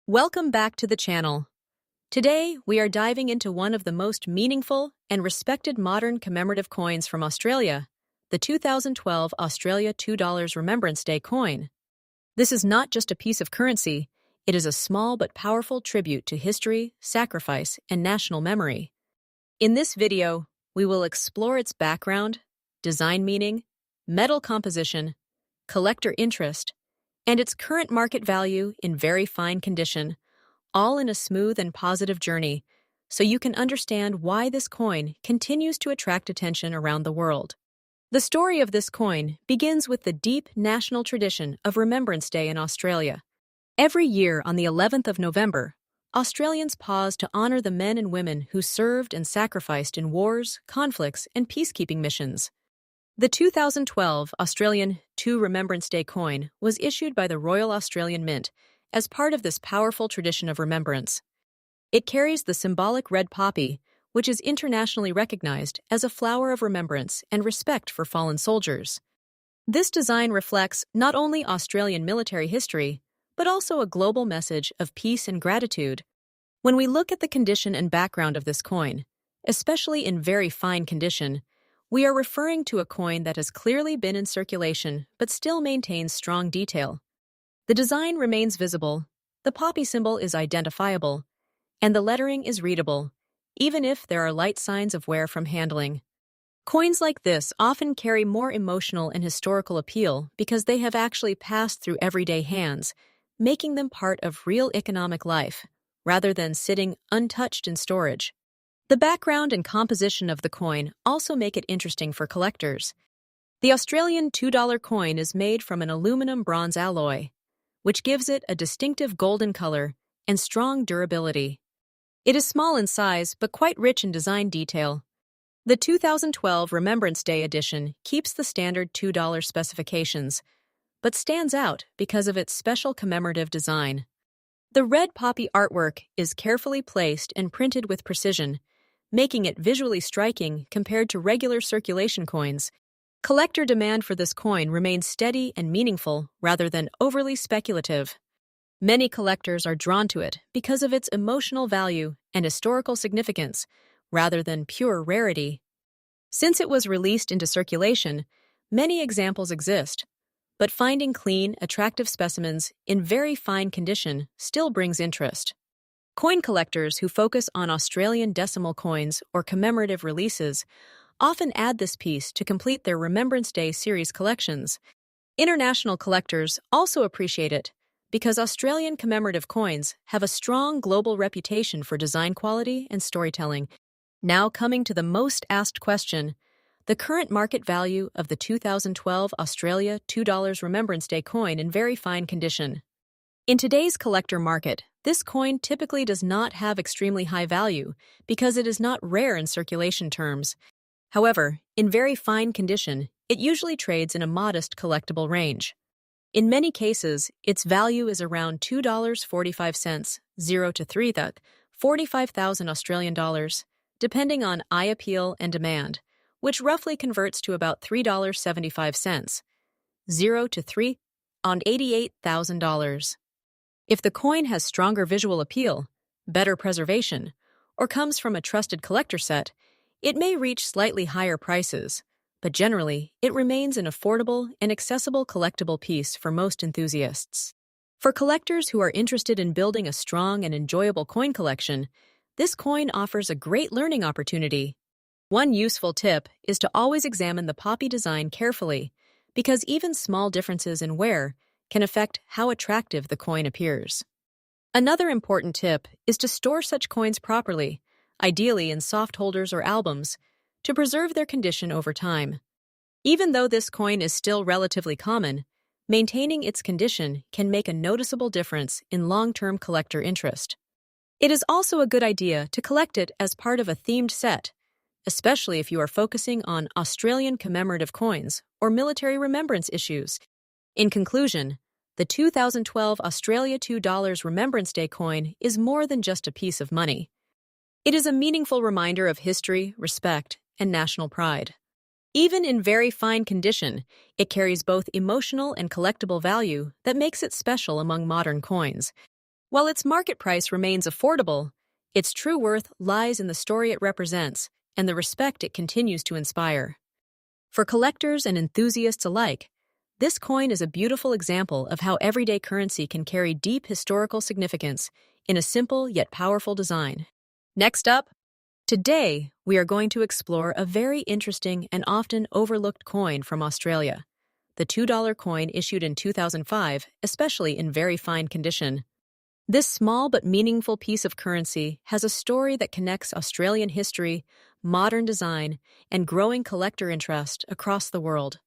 Welcome back to the channel. Today, we are diving into one of the most meaningful and respected modern commemorative coins from Australia, the 2012 Australia $2 Remembrance Day coin. This is not just a piece of currency, it is a small but powerful tribute to history, sacrifice, and national memory. In this video, we will explore its background, design meaning, metal composition, collector interest, and its current market value in very fine condition, all in a smooth and positive journey, so you can understand why this coin continues to attract attention around the world. The story of this coin begins with the deep national tradition of Remembrance Day in Australia. Every year on the 11th of November, Australians pause to honor the men and women who served and sacrificed in wars, conflicts, and peacekeeping missions. The 2012 Australian $2 Remembrance Day coin was issued by the Royal Australian Mint as part of this powerful tradition of remembrance. It carries the symbolic red poppy, which is internationally recognized as a flower of remembrance and respect for fallen soldiers. This design reflects not only Australian military history, but also a global message of peace and gratitude. When we look at the condition and background of this coin, especially in very fine condition, we are referring to a coin that has clearly been in circulation but still maintains strong detail. The design remains visible, the poppy symbol is identifiable, and the lettering is readable, even if there are light signs of wear from handling. Coins like this often carry more emotional and historical appeal because they have actually passed through everyday hands, making them part of real economic life, rather than sitting untouched in storage. The background and composition of the coin also make it interesting for collectors. The Australian $2 coin is made from an aluminum-bronze alloy, which gives it a distinctive golden color and strong durability. It is small in size but quite rich in design detail. The 2012 Remembrance Day edition keeps the standard $2 specifications, but stands out because of its special commemorative design. The red poppy artwork is carefully placed and printed with precision, making it visually striking compared to regular circulation coins. Collector demand for this coin remains steady and meaningful rather than overly speculative. Many collectors are drawn to it because of its emotional value and historical significance, rather than pure rarity. Since it was released into circulation, many examples exist, but finding clean, attractive specimens in very fine condition still brings interest. Coin collectors who focus on Australian decimal coins or commemorative releases often add this piece to complete their Remembrance Day series collections. International collectors also appreciate it because Australian commemorative coins have a strong global reputation for design quality and storytelling. Now coming to the most asked question, the current market value of the 2012 Australia $2 Remembrance Day coin in very fine condition. In today's collector market, this coin typically does not have extremely high value because it is not rare in circulation terms. However, in very fine condition, it usually trades in a modest collectible range. In many cases, its value is around $2.45, 0 to 3 that 45,000 Australian dollars, depending on eye appeal and demand, which roughly converts to about $3.75, 0 to 3 on $88,000. If the coin has stronger visual appeal, better preservation, or comes from a trusted collector set, it may reach slightly higher prices, but generally, it remains an affordable and accessible collectible piece for most enthusiasts. For collectors who are interested in building a strong and enjoyable coin collection, this coin offers a great learning opportunity. One useful tip is to always examine the poppy design carefully, because even small differences in wear can affect how attractive the coin appears. Another important tip is to store such coins properly, ideally in soft holders or albums, to preserve their condition over time. Even though this coin is still relatively common, maintaining its condition can make a noticeable difference in long-term collector interest. It is also a good idea to collect it as part of a themed set, especially if you are focusing on Australian commemorative coins or military remembrance issues. In conclusion, the 2012 Australia $2 Remembrance Day coin is more than just a piece of money. It is a meaningful reminder of history, respect, and national pride. Even in very fine condition, it carries both emotional and collectible value that makes it special among modern coins. While its market price remains affordable, its true worth lies in the story it represents and the respect it continues to inspire. For collectors and enthusiasts alike, this coin is a beautiful example of how everyday currency can carry deep historical significance in a simple yet powerful design. Next up, today we are going to explore a very interesting and often overlooked coin from Australia, the $2 coin issued in 2005, especially in very fine condition. This small but meaningful piece of currency has a story that connects Australian history, modern design, and growing collector interest across the world.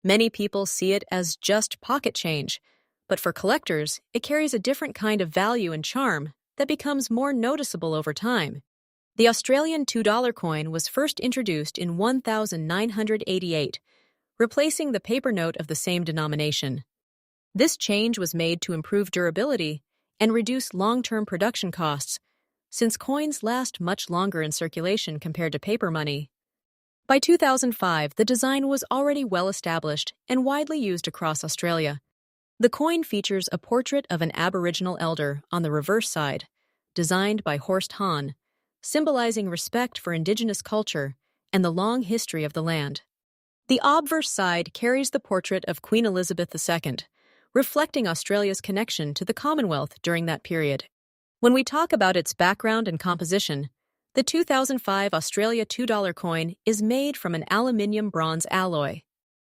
Many people see it as just pocket change, but for collectors, it carries a different kind of value and charm that becomes more noticeable over time. The Australian $2 coin was first introduced in 1988, replacing the paper note of the same denomination. This change was made to improve durability and reduce long-term production costs, since coins last much longer in circulation compared to paper money. By 2005, the design was already well established and widely used across Australia. The coin features a portrait of an Aboriginal elder on the reverse side, designed by Horst Hahn, symbolizing respect for Indigenous culture and the long history of the land. The obverse side carries the portrait of Queen Elizabeth II, reflecting Australia's connection to the Commonwealth during that period. When we talk about its background and composition, the 2005 Australia $2 coin is made from an aluminium-bronze alloy.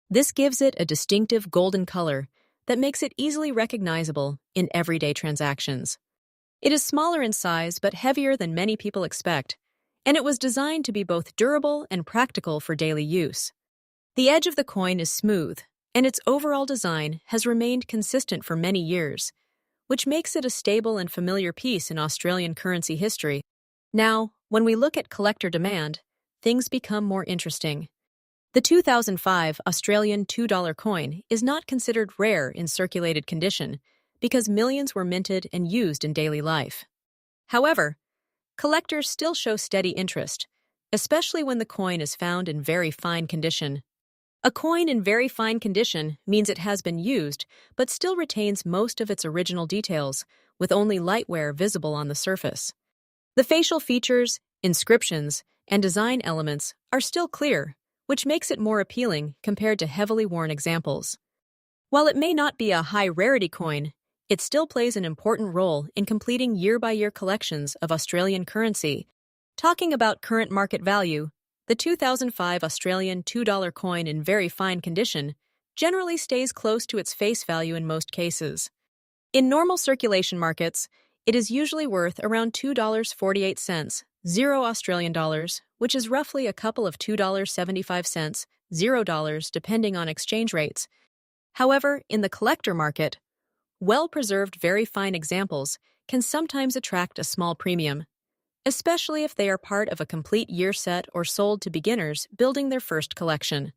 This gives it a distinctive golden color that makes it easily recognizable in everyday transactions. It is smaller in size but heavier than many people expect, and it was designed to be both durable and practical for daily use. The edge of the coin is smooth, and its overall design has remained consistent for many years, which makes it a stable and familiar piece in Australian currency history. Now, when we look at collector demand, things become more interesting. The 2005 Australian $2 coin is not considered rare in circulated condition because millions were minted and used in daily life. However, collectors still show steady interest, especially when the coin is found in very fine condition. A coin in very fine condition means it has been used, but still retains most of its original details, with only light wear visible on the surface. The facial features, inscriptions, and design elements are still clear, which makes it more appealing compared to heavily worn examples. While it may not be a high-rarity coin, it still plays an important role in completing year-by-year collections of Australian currency. Talking about current market value, the 2005 Australian $2 coin in very fine condition generally stays close to its face value in most cases. In normal circulation markets, it is usually worth around $2.48, 0 Australian dollars, which is roughly a couple of $2.75, $0 depending on exchange rates. However, in the collector market, well-preserved very fine examples can sometimes attract a small premium, especially if they are part of a complete year set or sold to beginners building their first collection.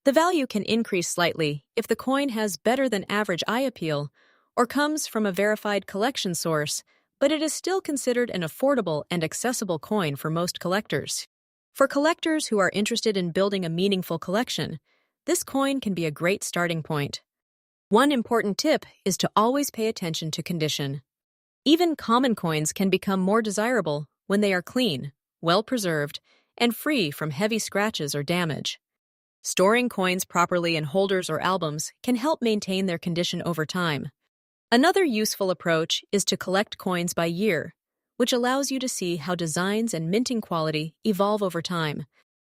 The value can increase slightly if the coin has better than average eye appeal or comes from a verified collection source, but it is still considered an affordable and accessible coin for most collectors. For collectors who are interested in building a meaningful collection, this coin can be a great starting point. One important tip is to always pay attention to condition. Even common coins can become more desirable when they are clean, well-preserved, and free from heavy scratches or damage. Storing coins properly in holders or albums can help maintain their condition over time. Another useful approach is to collect coins by year, which allows you to see how designs and minting quality evolve over time.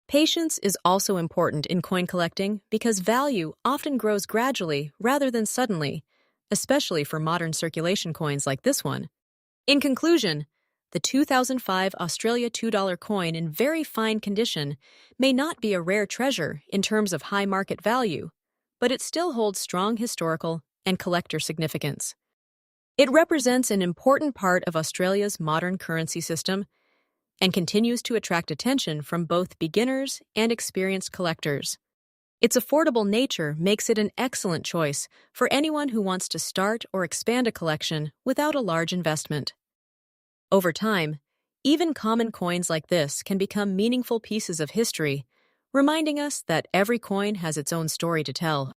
Patience is also important in coin collecting because value often grows gradually rather than suddenly, especially for modern circulation coins like this one. In conclusion, the 2005 Australia $2 coin in very fine condition may not be a rare treasure in terms of high market value, but it still holds strong historical and collector significance. It represents an important part of Australia's modern currency system and continues to attract attention from both beginners and experienced collectors. Its affordable nature makes it an excellent choice for anyone who wants to start or expand a collection without a large investment. Over time, even common coins like this can become meaningful pieces of history, reminding us that every coin has its own story to tell.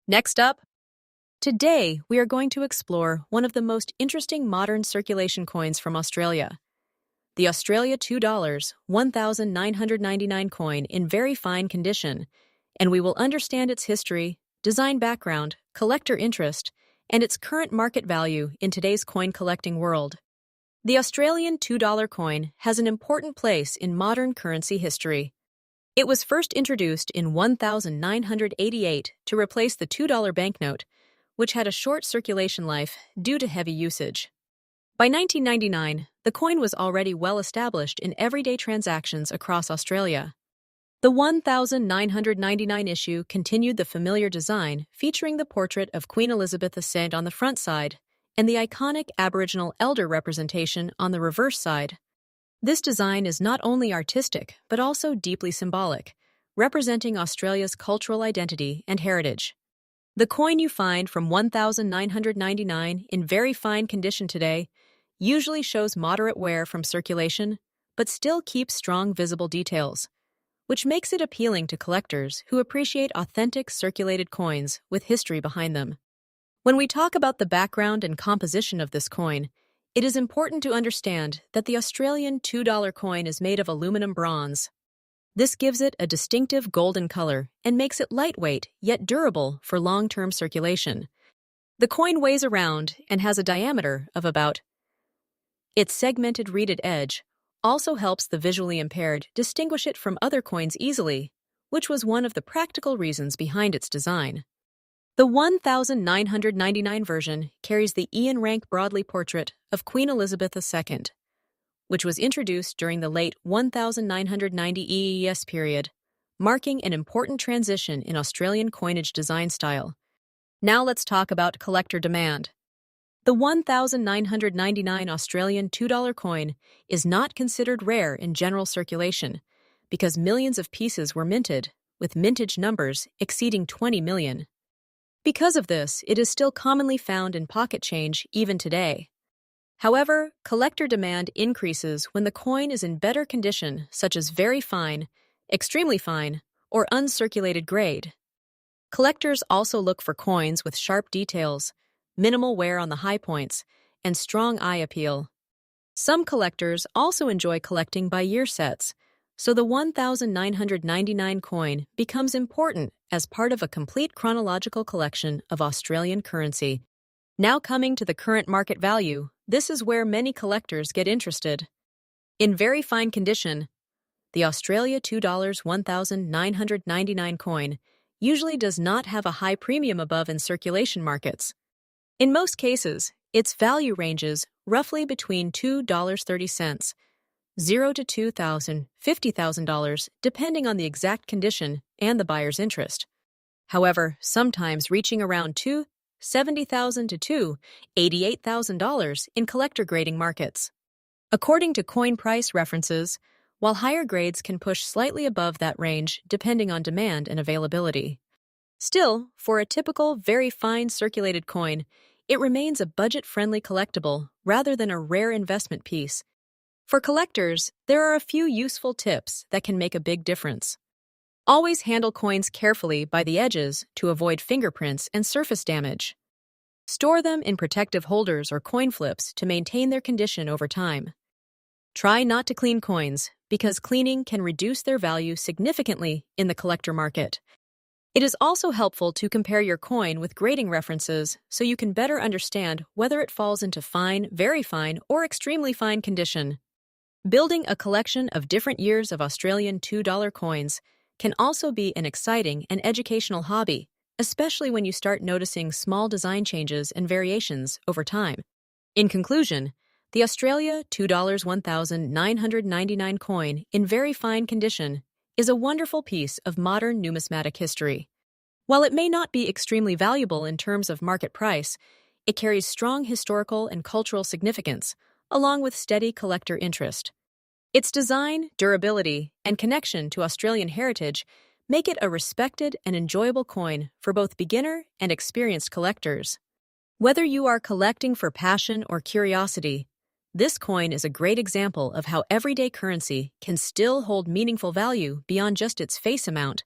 Next up, Today, we are going to explore one of the most interesting modern circulation coins from Australia, the Australia $2 1999 coin in very fine condition, and we will understand its history, design background, collector interest, and its current market value in today's coin collecting world. The Australian $2 coin has an important place in modern currency history. It was first introduced in 1988 to replace the $2 banknote, which had a short circulation life due to heavy usage. By 1999, the coin was already well established in everyday transactions across Australia. The 1999 issue continued the familiar design, featuring the portrait of Queen Elizabeth II on the front side and the iconic Aboriginal elder representation on the reverse side. This design is not only artistic, but also deeply symbolic, representing Australia's cultural identity and heritage. The coin you find from 1999 in very fine condition today usually shows moderate wear from circulation, but still keeps strong visible details, which makes it appealing to collectors who appreciate authentic circulated coins with history behind them. When we talk about the background and composition of this coin, it is important to understand that the Australian $2 coin is made of aluminum bronze. This gives it a distinctive golden color and makes it lightweight yet durable for long-term circulation. The coin weighs around and has a diameter of about. Its segmented reeded edge also helps the visually impaired distinguish it from other coins easily, which was one of the practical reasons behind its design. The 1999 version carries the Ian Rank Broadley portrait of Queen Elizabeth II, which was introduced during the late 1990 EES period, marking an important transition in Australian coinage design style. Now let's talk about collector demand. The 1999 Australian $2 coin is not considered rare in general circulation because millions of pieces were minted, with mintage numbers exceeding 20 million. Because of this, it is still commonly found in pocket change even today. However, collector demand increases when the coin is in better condition, such as very fine, extremely fine, or uncirculated grade. Collectors also look for coins with sharp details, minimal wear on the high points, and strong eye appeal. Some collectors also enjoy collecting by year sets, so the 1999 coin becomes important as part of a complete chronological collection of Australian currency. Now coming to the current market value, this is where many collectors get interested. In very fine condition, the Australia $2 1999 coin usually does not have a high premium above in circulation markets. In most cases, its value ranges roughly between $2.30, $0 to $2,000, $50,000, depending on the exact condition and the buyer's interest. However, sometimes reaching around $270,000 to $288,000 in collector grading markets. According to coin price references, while higher grades can push slightly above that range depending on demand and availability. Still, for a typical, very fine circulated coin, it remains a budget-friendly collectible rather than a rare investment piece. For collectors, there are a few useful tips that can make a big difference. Always handle coins carefully by the edges to avoid fingerprints and surface damage. Store them in protective holders or coin flips to maintain their condition over time. Try not to clean coins, because cleaning can reduce their value significantly in the collector market. It is also helpful to compare your coin with grading references so you can better understand whether it falls into fine, very fine, or extremely fine condition. Building a collection of different years of Australian $2 coins can also be an exciting and educational hobby, especially when you start noticing small design changes and variations over time. In conclusion, the Australia $2 1999 coin in very fine condition is a wonderful piece of modern numismatic history. While it may not be extremely valuable in terms of market price, it carries strong historical and cultural significance, along with steady collector interest. Its design, durability, and connection to Australian heritage make it a respected and enjoyable coin for both beginner and experienced collectors. Whether you are collecting for passion or curiosity, this coin is a great example of how everyday currency can still hold meaningful value beyond just its face amount.